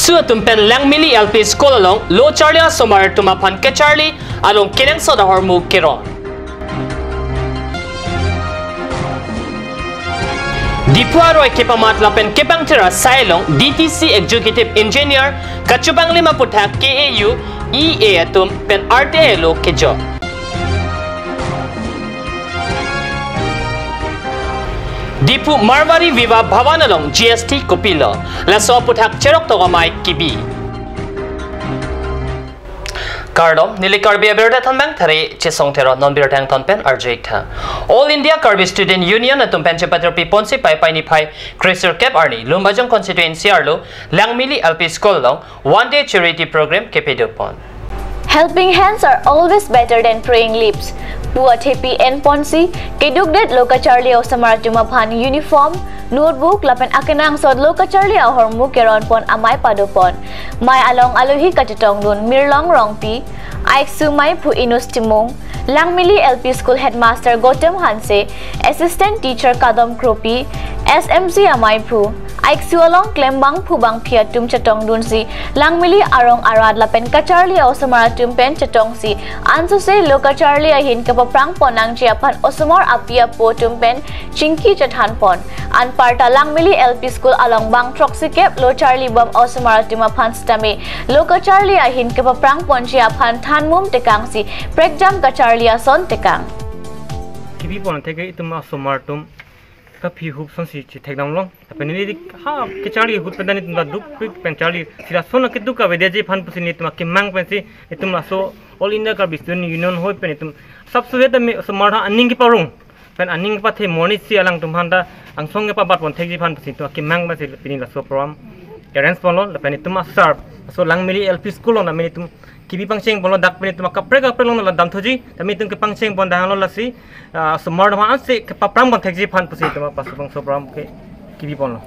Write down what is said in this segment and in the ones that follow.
Su tumpen lang mili LP School along Lo Charlie Somar tumapan ke Charlie along kinang soda hormu kiro. Dipuaro ay kipamatlapen kipang tira sailong DTC Executive Engineer kachubang 50 KAU EA atum pen RTLO kejo. Dipu Marwari Viva Bhavanalong GST Kopilo laso puthak cherok togamay kibi. Kardo nili karbi aberda thonbang thari chisong thero non bir thang thonpen arjekta All India Karbi Student Union atum penche patropi ponsi pai pai ni pai Chrysler Cap Arni Lumbajong constituency arlo Langmili LP School long one day charity program kepedopon. Helping hands are always better than praying lips. Buat happy and ponsi, kedugdet loka Charlie o samaratuma pan uniform, notebook lapen akinang sod loka Charlie o hormu keron pon amay padopon. May along aluhi katitong dun mirlong rongpi, aiksu may pu inus timong, Langmili LP School Headmaster Gautam Hanse, Assistant Teacher Kadam Kropi, SMC amay pu, aiksu along klembang pu bang piatum chatong dun si, Langmili arong arad lapen ka Charlie o samaratum pen chatong si, anso se loka Charlie ahin kapaprang ponang jiapan osumor apia po tumpen chingki chathan pon, an parta Langmili LP School along bang troxy kep lo Charlie bam o samaratuma pan stame, loka Charlie ahin kapaprang pon jiapan than mum tekang si, prekjam ka Charlie ason tekang. Kibi pon tege itum asomaratum kapi hub son si tekdam long tapi ni ha ke Charlie hub pedani tum duk pen Charlie sila sona ke duka vedeji fan pusini tum kimang pensi itum aso All India Karbi Student Union hoi pen itum sabse da me samarha anning ki parung pen anning pa the moni si alang tum handa ang song pa bat pon thegi fan pusini tum kimang ba si pini la so program arrange pon lo pen itum serve so Langmili LP School lo na me itum kibi pangcheng pon lo dak pen itum kapre lo la dam thoji tami itum ke pangcheng pon dang lo la si semar ma ase ke papram pon thegi fan pusini tum pas pang so program ke kibi pon lo.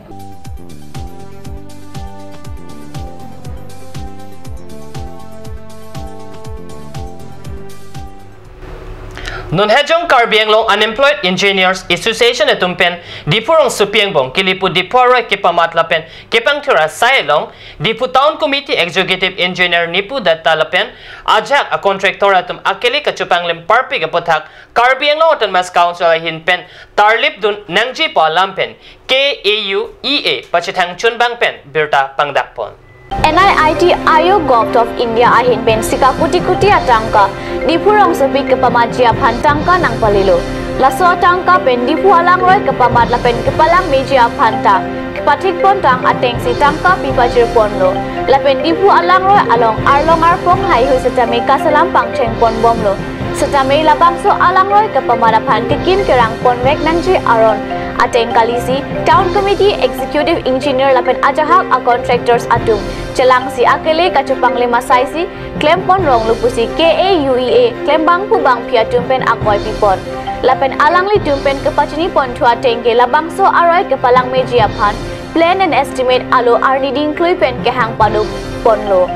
Nun hejong Karbiang long Unemployed Engineers Association etumpen dipurong supiang bong kilipu dipuro kipamatlapen kipang tira sailong dipu Town Committee Executive Engineer nipu datalapen ajak a contractor atum akili kachupang limparpi kaputhak Karbiang long Autonomous Council hinpen tarlip dun nangji pa lampen KAU EA pachithang chunbang pen birta pangdakpon. NIIT Ayog Govt of India ahin pen sika kuti atangka dipurong sepik kepamajia pantangka nang palilo laso atangka pen dipu alang roy kepamat lapen kepalang meja panta kepatik pontang ateng si tangka pipajir ponlo lapen dipu alang roy along arlong arpong hai hu setame kasalam pangcheng pon bomlo setame labangso alang roy kepamadapan kekin kerang ponwek nangji aron ateng kalisi Town Committee Executive Engineer lapen ajahak a contractors atum celang si akele kacupang lima saisi klem pon rong lupusi KAUEA klem bang pu bang pia tumpen akoy pipon lapen alang li tumpen kepacini pon tua tengke labangso aroy kepalang meja pan plan and estimate alo arniding klui pen kehang padu ponlo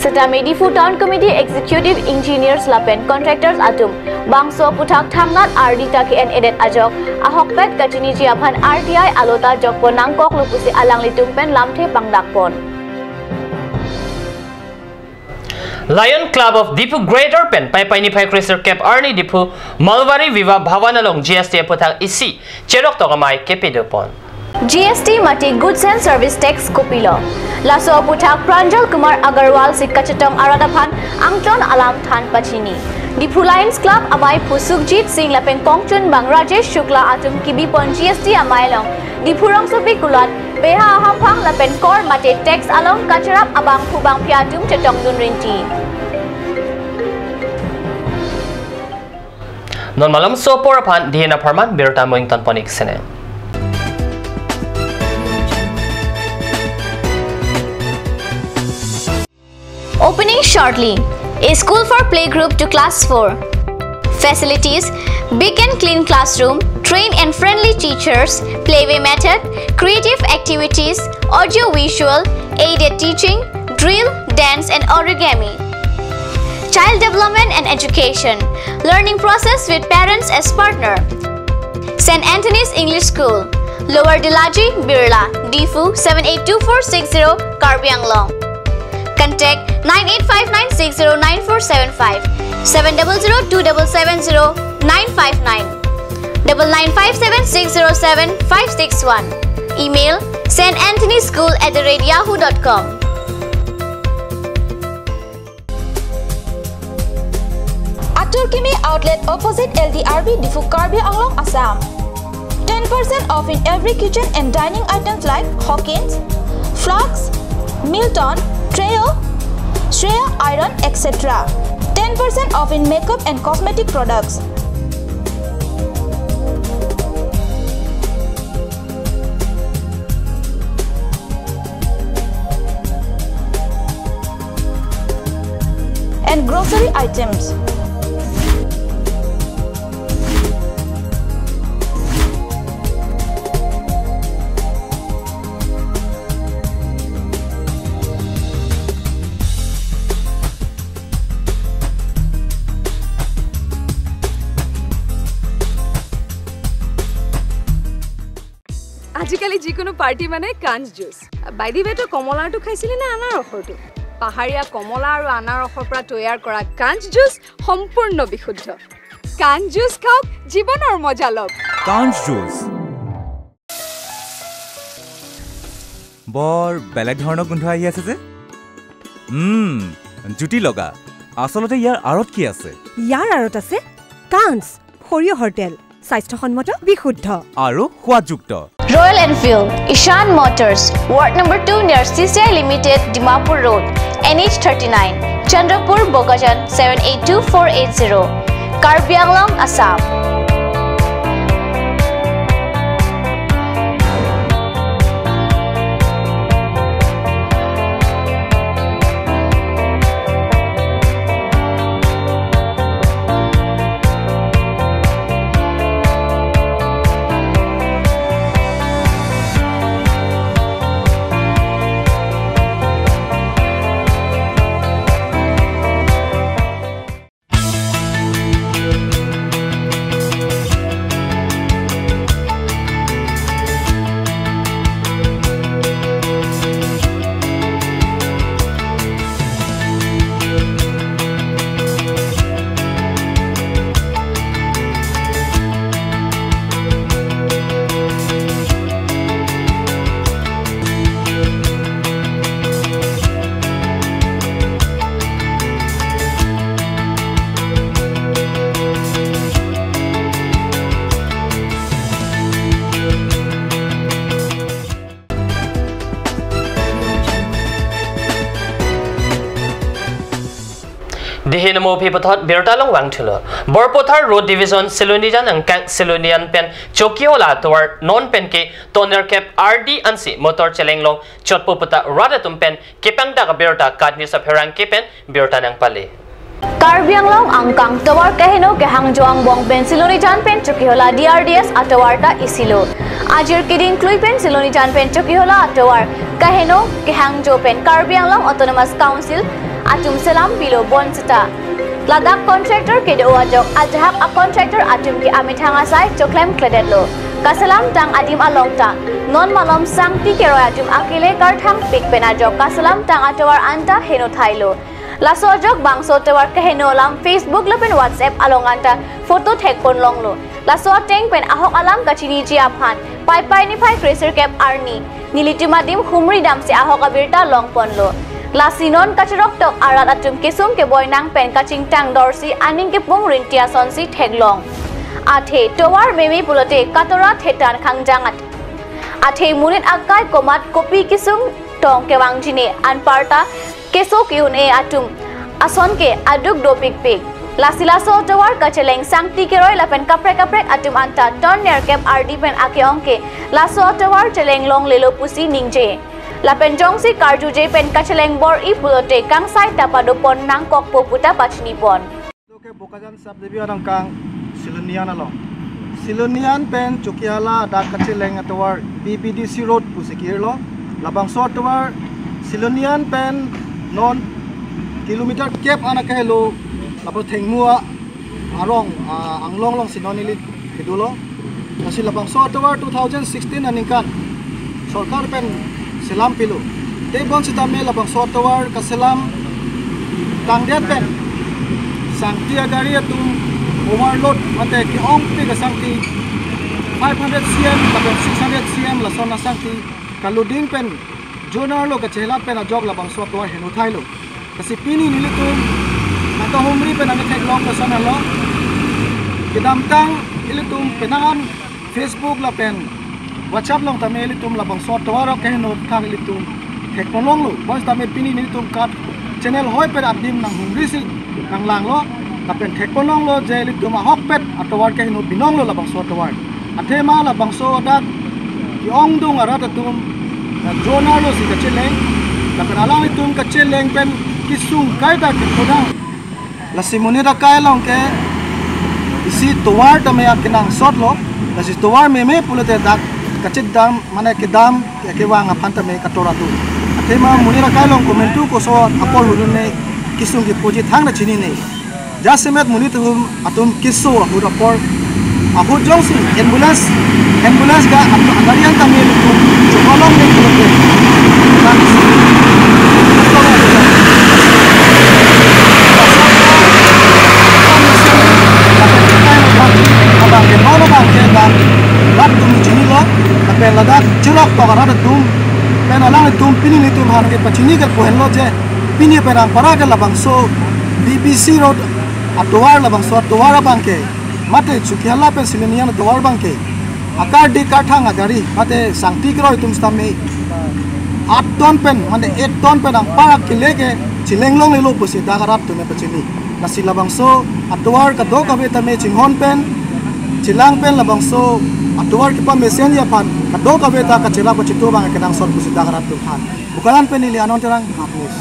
setame di Town Committee Executive Engineers lapen contractors atum bangso puthak thamnat ardita ki en edet ajok ahok pet kachini jiapan RTI alota jokpon nangkok lupusi alang li tumpen lamthe pangdakpon. Lion Club of Dipu Greater Pen pai ni pai Chrysler Cap Arni Dipu Malwari Viva Bhavanalong GST puthak isi cherok togamay kepedopon. GST mati Goods and Service Tax Kopilo laso puthak Pranjal Kumar Agarwal si kachatong aradapan angchon alam than pachini Dipu Lions Club amai Pusukjit Singh lapen kongchun bang Rajesh Shukla atum kibi pon GST amailong Dipurong sepi kulat beha hampang lapen kor mate tax along kacharap abang pubang piatum chatong dun rinti. Non malam so porapan dihina parman birta moington ponik sene. Opening shortly. A school for playgroup to class 4. Facilities: big and clean classroom, trained and friendly teachers, playway method, creative activities, audio-visual, aided teaching, drill, dance and origami. Child development and education, learning process with parents as partner. St. Anthony's English School, Lower Dilaji, Birla, Difu 782460, Karbi Anglong. Contact 9859609475 700277095 99576075661. Email santanthonyschool@yahoo.com. Aturkimi outlet opposite LDRB Difu Karbi Anglong, Assam. 10% off in every kitchen and dining items like Hawkins, Flax, Milton, Treo, Shreya Iron, etc. 10% off in makeup and cosmetic products. And grocery items. আজিকালি যিকোনো পাৰ্টি মানে কাঞ্জ juice by the ৱে তো কমলাটো খাইছিলি না আনাৰসটো পাহাৰীয়া কমলা আৰু আনাৰসৰ পৰা তৈয়াৰ কৰা কাঞ্জ জুচ সম্পূৰ্ণ বিশুদ্ধ কাঞ্জ জুচ খাওক জীৱনৰ মজা লওক কাঞ্জ জুচ বৰ বেলেগ ধৰণৰ গোন্ধ আহি আছে যে জুটি লগা আসলতে ইয়াৰ আৰত কি আছে ইয়াৰ আৰত আছে কাঞ্জ সৰিয়হৰ তেল স্বাস্থ্যসন্মত বিশুদ্ধ আৰু সোৱাদযুক্ত Royal Enfield, Ishan Motors, Ward number 2 near CCI Limited, Dimapur Road, NH39, Chandrapur, Bogajan 782480, Karbi Anglong, Assam. Dihinamo Pipotot, Bertalong Wangtulo, Borpotar Road Division, Silonian and Kank Silonian Pen, Chokiola toward non penke, toner cap RD Ansi, Motor Chelenglong, Chotpopota, Radatum Pen, Kipang Daga Berta, Kadnis of Herang Kipen, Bertanang Pali. Karbi Anglong Angkang Tawar Kahino Kahang Joang Bong Pen Silonian Pen Chokiola DRDS Atawarta Isilo. Ajir Kidding Kluipen Silonian Pen Chokiola Atawar Kahino Kahang Jo Pen Karbi Anglong Autonomous Council. Atum Salam Bilo Bonsita. Ladak contractor Kedo Wajok Ajahak a contractor Atum Ki Amithangasai Choklem Kledetlo. Kasalam Tang Adim Along Tang. Non Malom Sang Pikero Atum Akile Karthang Pik Penajok Kasalam Tang Atawar Anta Heno Thailo. Lasojok Bangso Tawar Kaheno Lam Facebook Lopen WhatsApp Along Anta Photo Tek Pon Longlo. Laso Teng Pen Ahok Alam Kachini Jiaphan. Pai Pai Ni Pai Tracer Cap Arni. Nilitimadim Humri Dam Si Ahok Abirta Long Ponlo. Lasinon kacharok tok arat atum kisum ke boy nang pen kaching tang dorsi aning ke pung rintia sonsi theglong. Athe towar memi pulote katora thetan khangjangat. Athe munit akai komat kopi kisum tong ke wangjine anparta keso kiun e atum ason ke aduk dopik pik. Lasilaso towar kacheleng sangti ke roy lapen kaprek kaprek atum anta ton near cap RD pen ake onke laso towar cheleng long lelo pusi ningje. Lapen jongsi karju je pen kacheleng bor I pulote kang sai tapadopon nang kokpo puta pachnipon. Oke Bokajan subdivision ang kang Silonian along. Silonian pen Chukiala da kacheleng atawar BBDC road pusikirlo. Labang so atawar Silonian pen non kilometer cap anakahelo lapo thengmua arong anglong long sinonili kidulo. Kasi labang so atawar 2016 aningkan. Sorkar pen Silam pilu Tebon si tami labang sotawar kaselam tangdet pen sangti agari atum overload mate ki ong pi ka sangti 500 cm labang 600 cm la sona sangti kaluding pen jonar lo ka chela pen a jog labang sotawar henu thailo kasi pini nilitum mata humri pen ang tek long ka sona lo kidamtang ilitum penangan Facebook la pen WhatsApp long tami ilitum labang sotawar ka henu thang ilitum teknolong lo bos tami pini nilitum kat channel hoi pet adim nang humri si nang lang lo tapen teknolong lo je ilitum a hok pet atawar ka henu binong lo labang sotawar athema labang so dat ki ong dung arat atum jonar lo si ka cheleng tapen alang itum ka cheleng pen kisung kai da ki kodang la simuni da kai long ke isi towar tame akinang sot lo la si towar meme pulute dak kacit dam mana ke dam ke wang apanta me katora tu athema muni da kai long komentu ko so apol hulun ne kisung ki poji thang na chini ne jasemet muni tum atum kisso hura por ahu jongsi ambulance ga agarian tame lu chukolong ne pulute abang ke nono bang ke bang lat tum chini lo tapi ladak churok to garada tum pen alang tum pini ni tum har ke pachini ke pohen lo je pini perang para ke labang so BBC road atwar labang so atwar bang ke mate chukiala pe silenian atwar bang ke akar di kathang agari mate sangti kro tum stame 8 ton pen mane 8 ton pen ang para ke leke chilenglong le lo pusi dagarat tum pachini nasi labang so atwar ka do ka be tame chinghon pen chilang pen labang so atwar ki pa mesen ya pan ka do ka be ta ka chira ko chitu bang ke nang sol pusi dagarat tum han bukalan pen ni anon terang hapus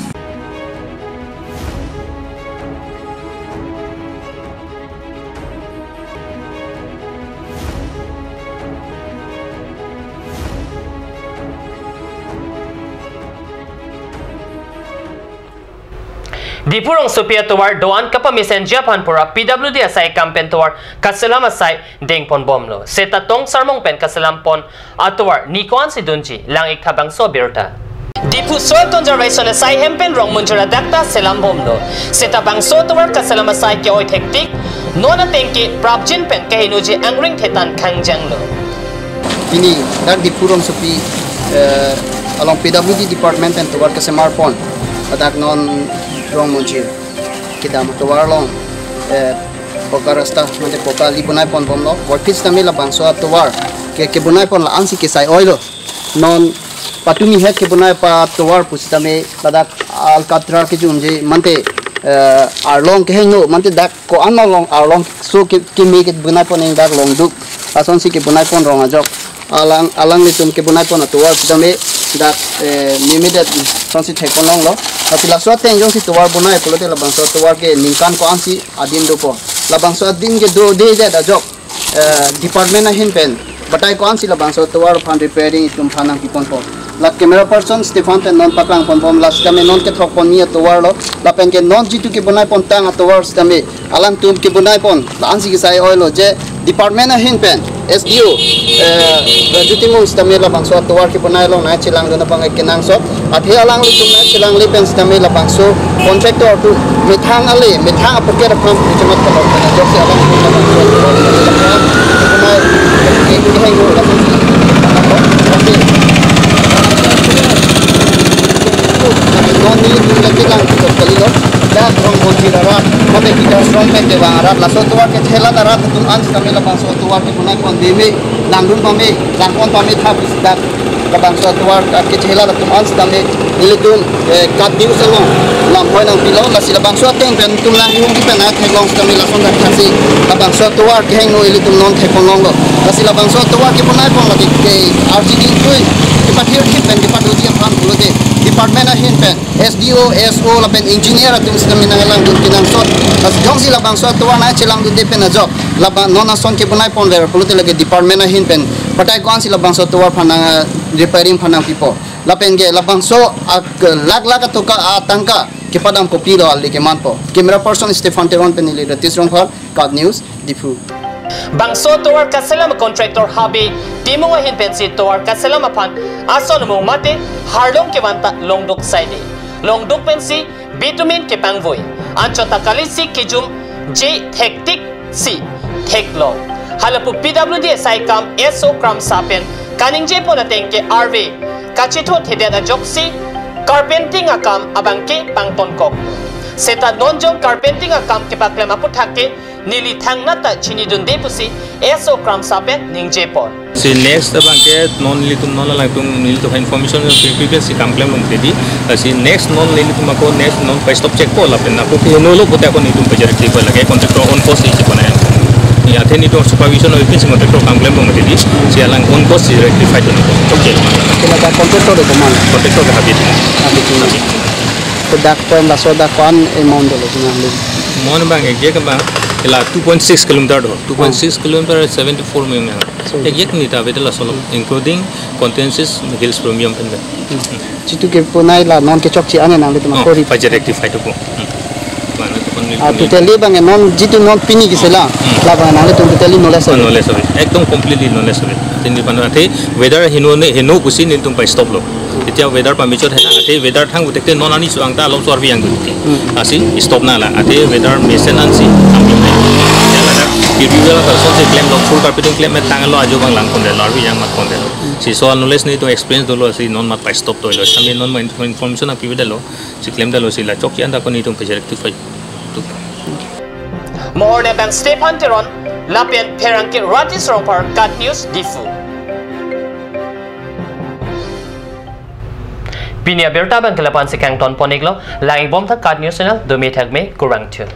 Dipurong Supia Tuwar doan kapamisen Japan pura PWD asai kampen tuwar kasalam asai deng pon bomlo seta tong sarmong pen kasalam pon atuwar nikuan si dunji lang ikabang sobirta Dipu soil conservation asai hempen rong munjura dakta selam bomlo seta bang so tuwar kasalam asai ke oi hektik nona tengki prabjin pen kahinuji angring thetan kangjanglo ini dar Dipurong Supi along PWD department and tuwar kasamar pon adak non rong munjir kita matuwar long poka rasta mante poka libunai pon bomlo workis tamila bangso atuwar ke bunai pon la ansi ke sai oilo non patumi het ke bunai pa tuwar pusitame ladak alcatrar ke jumje mante arlong ke hengo mante dak ko analong arlong so ke me ke bunai pon eng dak long duk ason si ke bunai pon rong ajok alang litum ke bunai pon atuwar pusitame dak mimidet sonsi thekon long lo apila so tenjong si tuwar bunai pulote labang so tuwar ke ningkan ko ansi adin do po labang so adin ke do de da jok department na hin pen batai ko ansi labang so tuwar fan repairing itum phanang pipon po la camera person Stefan pen non paklang pon bom la stame non ke thok pon ni tuwar lo la pen ke non jitu ke bunai pon tang tuwar stame alang tum ke bunai pon la ansi ke sai oilo je department na hin pen SDO jutimung stame labang so tuwar ke bunai lo na chilang do na pang kenang so athi alang li tum na chilang li pen stame labang so contractor tu mithang apoke ra pam chemat ko na jok se alang labang so tuwar bunai ke hai go labang non ni tu kilang ko kalilo da from bonjirara mate kita strong pen de bangara la so tuwar ke thela dara tum ans kami labang so tuwar ke bunai kon de me langun pame langkon pame tha bisda labang so tuwar ke thela la tum ans kami nilitum kat diu salong lam hoi nang pilo la sila bang so teng pen tum lang hum pen ha thegong kami la son da khasi labang so tuwar ke hengo ilitum non thekong lo la sila bang so tuwar ke bunai kon la ke RGD tui ke pathir ke pen ke padu dia phan pulote department na hin pen SDO SO la pen engineer atum kami nang lang dun kinang so as jong sila bang so tuwar na chilang du de pen na job labang non son ke bunai pon le pulote lage department na hin pen patai ko an sila bang so tuwar phanang repairing phanang pipo lapen ge labang so lag to ka atangka ke padam ko pilo alli ke manpo camera person Stefan Teron penili ratis rong khar Card News Difu bangso tower kasalam contractor habi timunga hin pensi tower kasalam aphan ason mo mate harlong ke banta longduk side longduk pensi bitumin ke pangvoi anchota kalisi kijum j hectic c theklo halapu pwd sai kam so kram sapen kaningje pona tengke rv kachitho thededa joksi carpenting akam abangke pangton kok seta nonjong carpenting akam ke paklema puthake nili thangna ta chini dunde pusi so kram sapen ningje pon si next abangke non litum non la tum nil to information previous si kamplem lum tedi si next non litum ko next non pa stop check ko la penna ko no lo puta ko nitum pajar ti ko lage contractor on cost si ko na ya theni to supervision of fixing contractor kamplem lum tedi si alang on cost si rectify to okay kila ka contractor de man contractor ka habit to dak ko la so dak kon amount lo na mon bang ek ka bang ila 2.6 km do 2.6 km 74 mm ek ni ta vedela solo including contents hills premium pen chitu ke ponai la non ke chok chi ane na le ma ko ri pajar rectify to ko mana to kon totally bang non jitu non pini kisela la bang na le to totally knowledge hobe ekdom completely knowledge hobe tini banu athe weather hino kusi ni tum pa stop lo এতিয়া weather permission है आते weather thang utekte non ani so angta long sor bi ang duti asi stop na la ate weather maintenance ambil ya la review la person se claim long full carpeting claim me tang lo ajo bang lang kon de lor bi yang mat kon de si so knowledge ni to experience dolo asi non mat pa stop to lo sami non information api de lo si claim de lo si la chok ki anda ko ni tum pe rectify more ne bang Stefan Teron lapen perangke ratis rong par cut news difu Pinia berta bang kelapan si kang ton poneglo lang bom tha cut news channel do me thak me kurang thil